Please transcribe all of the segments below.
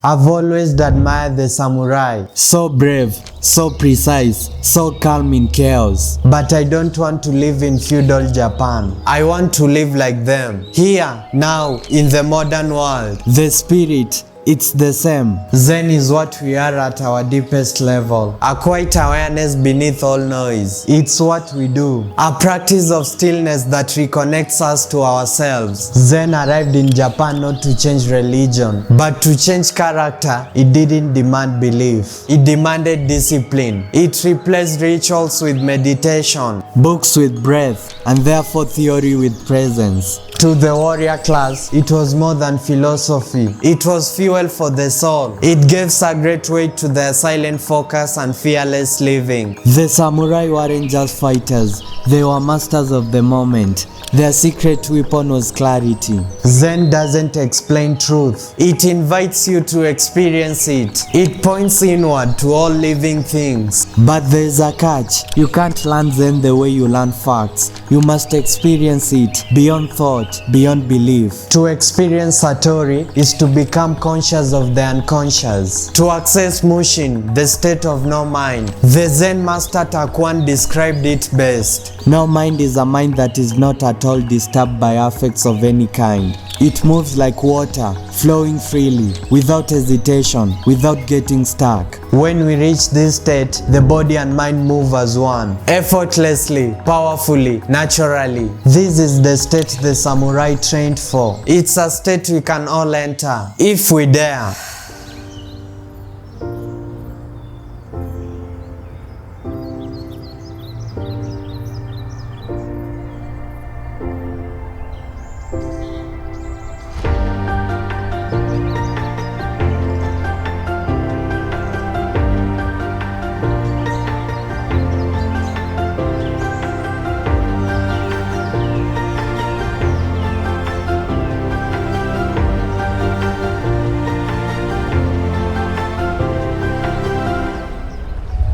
I've always admired the samurai. So brave, so precise, so calm in chaos. But I don't want to live in feudal Japan. I want to live like them. Here, now, in the modern world. The spirit, it's the same. Zen is what we are at our deepest level. A quiet awareness beneath all noise. It's what we do. A practice of stillness that reconnects us to ourselves. Zen arrived in Japan not to change religion, but to change character. It didn't demand belief. It demanded discipline. It replaced rituals with meditation, Books with breath, and therefore theory with presence. To the warrior class, it was more than philosophy. It was fuel for the soul. It gave sacred weight to their silent focus and fearless living. The samurai weren't just fighters, they were masters of the moment. Their secret weapon was clarity. Zen doesn't explain truth. It invites you to experience it. It points inward to all living things. But there's a catch. You can't learn Zen the way you learn facts. You must experience it beyond thought, beyond belief. To experience Satori is to become conscious of the unconscious. To access Mushin, the state of no mind. The Zen master Takuan described it best. No mind is a mind that is not at all disturbed by affects of any kind. It moves like water, flowing freely, without hesitation, without getting stuck. When we reach this state, the body and mind move as one, effortlessly, powerfully, naturally. This is the state the samurai trained for. It's a state we can all enter, if we dare.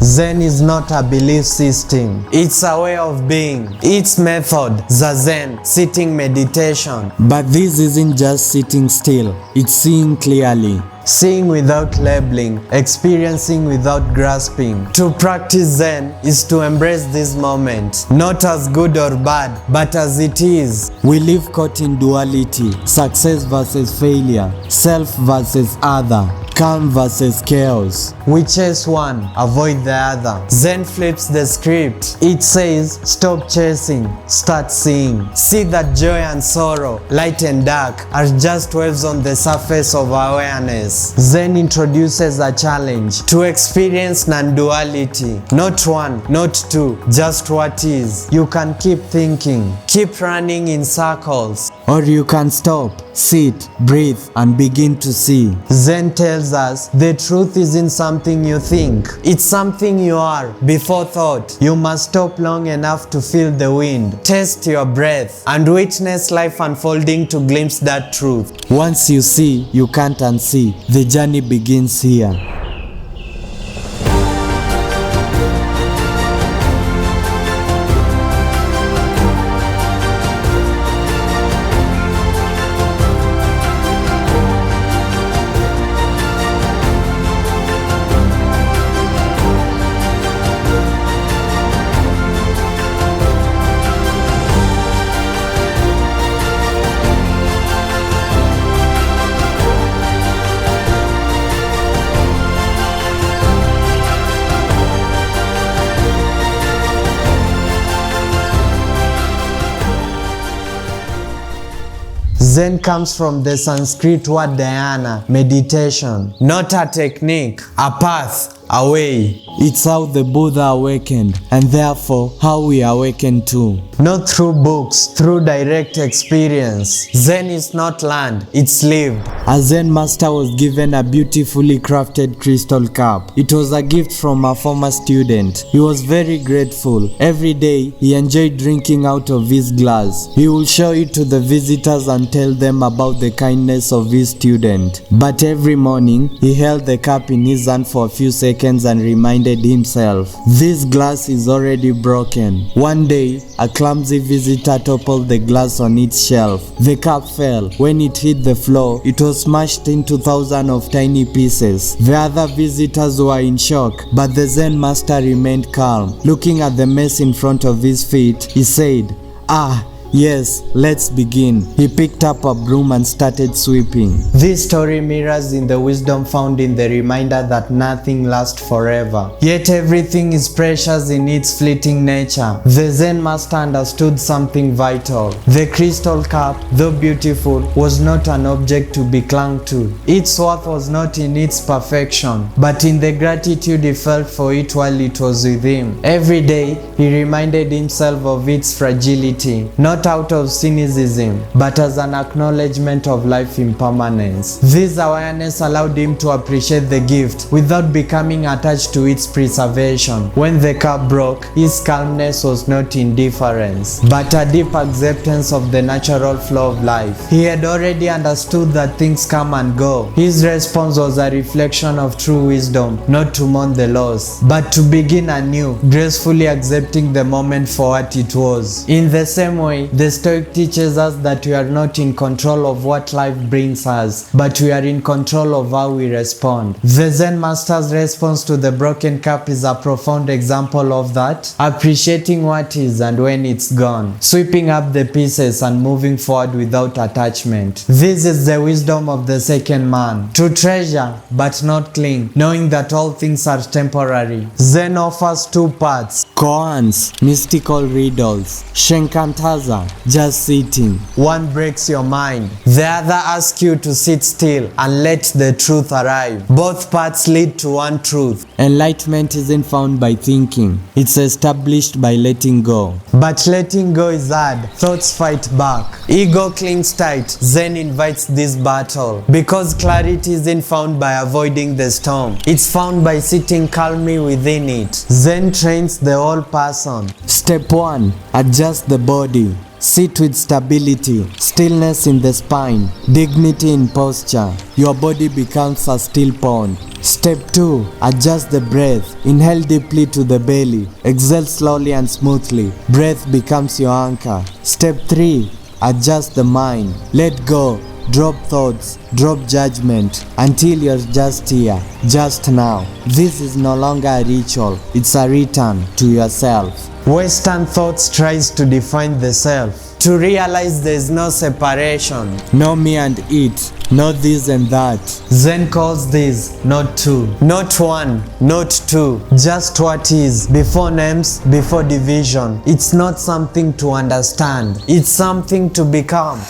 Zen is not a belief system. It's a way of being. Its method, Zazen, sitting meditation. But this isn't just sitting still, it's seeing clearly. Seeing without labeling, experiencing without grasping. To practice Zen is to embrace this moment, not as good or bad, but as it is. We live caught in duality, success versus failure, self versus other, calm versus chaos. We chase one, avoid the other. Zen flips the script. It says, stop chasing, start seeing. See that joy and sorrow, light and dark, are just waves on the surface of awareness. Zen introduces a challenge to experience non-duality. Not one, not two, just what is. You can keep thinking, keep running in circles. Or you can stop, sit, breathe, and begin to see. Zen tells us the truth isn't something you think. It's something you are before thought. You must stop long enough to feel the wind, taste your breath, and witness life unfolding to glimpse that truth. Once you see, you can't unsee. The journey begins here. Zen comes from the Sanskrit word dhyana, meditation, not a technique, a path, a way. It's how the Buddha awakened, and therefore how we awaken too. Not through books, through direct experience. Zen is not learned, it's lived. A Zen master was given a beautifully crafted crystal cup. It was a gift from a former student. He was very grateful. Every day, he enjoyed drinking out of his glass. He would show it to the visitors and tell them about the kindness of his student. But every morning, he held the cup in his hand for a few seconds seconds and reminded himself, this glass is already broken. One day, a clumsy visitor toppled the glass on its shelf. The cup fell. When it hit the floor, it was smashed into thousands of tiny pieces. The other visitors were in shock, but the Zen master remained calm. Looking at the mess in front of his feet, he said, yes, let's begin. He picked up a broom and started sweeping. This story mirrors in the wisdom found in the reminder that nothing lasts forever. Yet everything is precious in its fleeting nature. The Zen master understood something vital. The crystal cup, though beautiful, was not an object to be clung to. Its worth was not in its perfection, but in the gratitude he felt for it while it was with him. Every day, he reminded himself of its fragility, not out of cynicism, but as an acknowledgement of life impermanence. This awareness allowed him to appreciate the gift without becoming attached to its preservation. When the cup broke, his calmness was not indifference, but a deep acceptance of the natural flow of life. He had already understood that things come and go. His response was a reflection of true wisdom, not to mourn the loss, but to begin anew, gracefully accepting the moment for what it was. In the same way, the Stoic teaches us that we are not in control of what life brings us, but we are in control of how we respond. The Zen master's response to the broken cup is a profound example of that, appreciating what is and when it's gone, sweeping up the pieces and moving forward without attachment. This is the wisdom of the second man, to treasure but not cling, knowing that all things are temporary. Zen offers two paths: koans, mystical riddles; shenkantaza, just sitting. One breaks your mind, the other asks you to sit still and let the truth arrive. Both paths lead to one truth. Enlightenment isn't found by thinking, it's established by letting go. But letting go is hard. Thoughts fight back. Ego clings tight. Zen invites this battle. Because clarity isn't found by avoiding the storm, it's found by sitting calmly within it. Zen trains the whole person. Step 1. Adjust the body. Sit with stability, stillness in the spine, dignity in posture. Your body becomes a still pond. Step 2. Adjust the breath. Inhale deeply to the belly. Exhale slowly and smoothly. Breath becomes your anchor. Step 3. Adjust the mind. Let go. Drop thoughts, drop judgment, until you're just here, just now. This is no longer a ritual, it's a return to yourself. Western thoughts tries to define the self, to realize there is no separation. No me and it, no this and that. Zen calls this not two, not one, not two, just what is, before names, before division. It's not something to understand, it's something to become.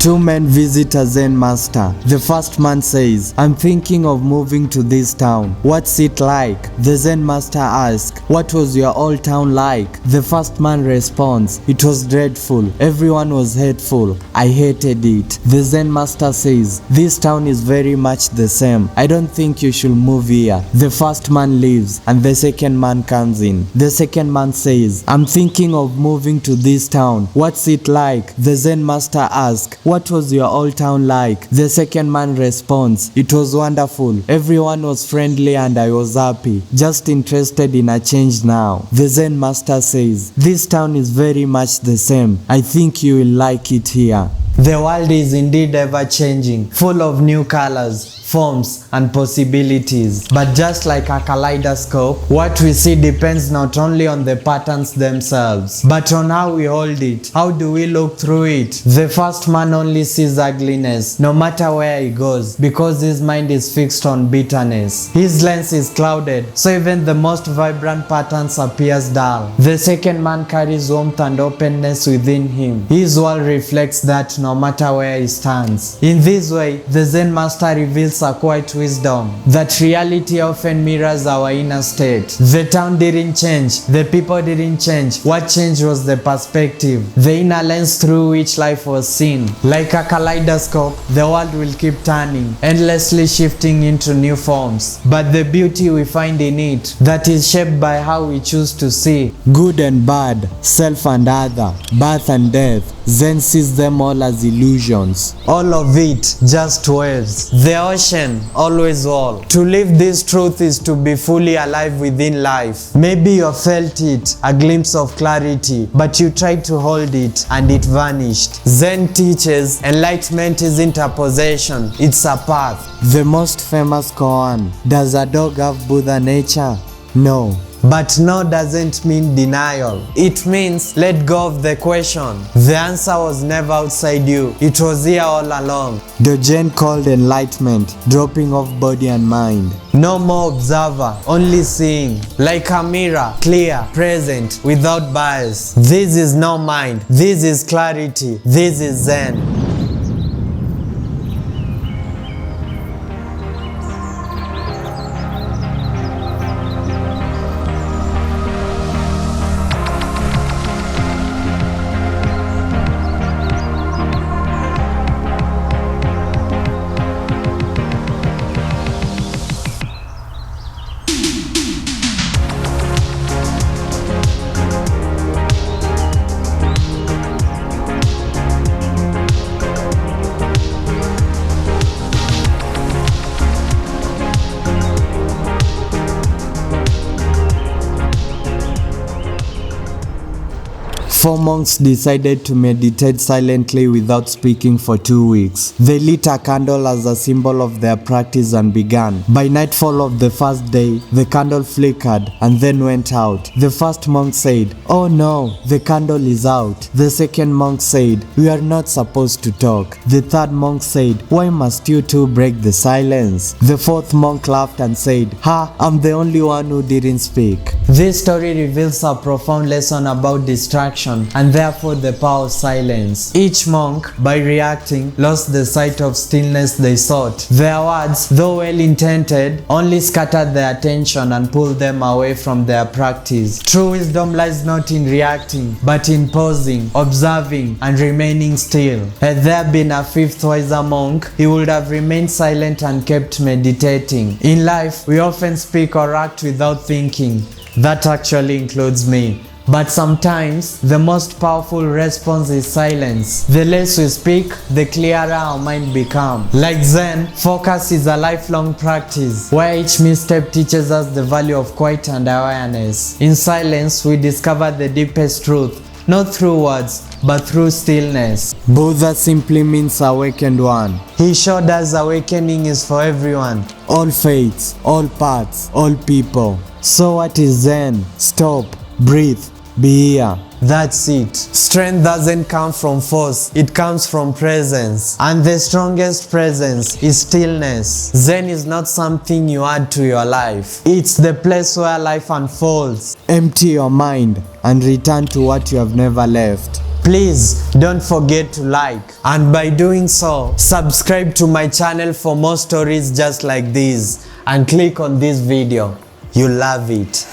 Two men visit a Zen master. The first man says, I'm thinking of moving to this town. What's it like? The Zen master asks, what was your old town like? The first man responds, it was dreadful. Everyone was hateful. I hated it. The Zen master says, this town is very much the same. I don't think you should move here. The first man leaves and the second man comes in. The second man says, I'm thinking of moving to this town. What's it like? The Zen master asks, what was your old town like? The second man responds, it was wonderful. Everyone was friendly and I was happy. Just interested in a change now. The Zen master says, this town is very much the same. I think you will like it here. The world is indeed ever changing, full of new colors, forms and possibilities. But just like a kaleidoscope, what we see depends not only on the patterns themselves, but on how we hold it. How do we look through it? The first man only sees ugliness, no matter where he goes, because his mind is fixed on bitterness. His lens is clouded, so even the most vibrant patterns appears dull. The second man carries warmth and openness within him. His world reflects that no matter where he stands. In this way, the Zen master reveals reveals a quiet wisdom that reality often mirrors our inner state. The town didn't change, the people didn't change. What changed was the perspective, the inner lens through which life was seen. Like a kaleidoscope, the world will keep turning, endlessly shifting into new forms. But the beauty we find in it, that is shaped by how we choose to see. Good and bad, self and other, birth and death, Zen sees them all as illusions. All of it just waves. The ocean, always all. To live this truth is to be fully alive within life. Maybe you felt it, a glimpse of clarity, but you tried to hold it and it vanished. Zen teaches enlightenment isn't a possession, it's a path. The most famous koan, does a dog have Buddha nature? No. But no doesn't mean denial. It means let go of the question. The answer was never outside you. It was here all along. The Zen called enlightenment, dropping off body and mind. No more observer, only seeing. Like a mirror, clear, present, without bias. This is no mind. This is clarity. This is Zen. Four monks decided to meditate silently without speaking for 2 weeks. They lit a candle as a symbol of their practice and began. By nightfall of the first day, the candle flickered and then went out. The first monk said, "Oh no, the candle is out." The second monk said, "We are not supposed to talk." The third monk said, "Why must you two break the silence?" The fourth monk laughed and said, "Ha, I'm the only one who didn't speak." This story reveals a profound lesson about distraction and therefore the power of silence. Each monk, by reacting, lost the sight of stillness they sought. Their words, though well-intended, only scattered their attention and pulled them away from their practice. True wisdom lies not in reacting, but in pausing, observing, and remaining still. Had there been a fifth wiser monk, he would have remained silent and kept meditating. In life, we often speak or act without thinking. That actually includes me. But sometimes, the most powerful response is silence. The less we speak, the clearer our mind becomes. Like Zen, focus is a lifelong practice, where each misstep teaches us the value of quiet and awareness. In silence, we discover the deepest truth, not through words, but through stillness. Buddha simply means awakened one. He showed us awakening is for everyone. All faiths, all paths, all people. So what is Zen? Stop, breathe, be here. That's it. Strength doesn't come from force, it comes from presence. And the strongest presence is stillness. Zen is not something you add to your life. It's the place where life unfolds. Empty your mind and return to what you have never left. Please don't forget to like, and by doing so, subscribe to my channel for more stories just like these, and click on this video. You'll love it.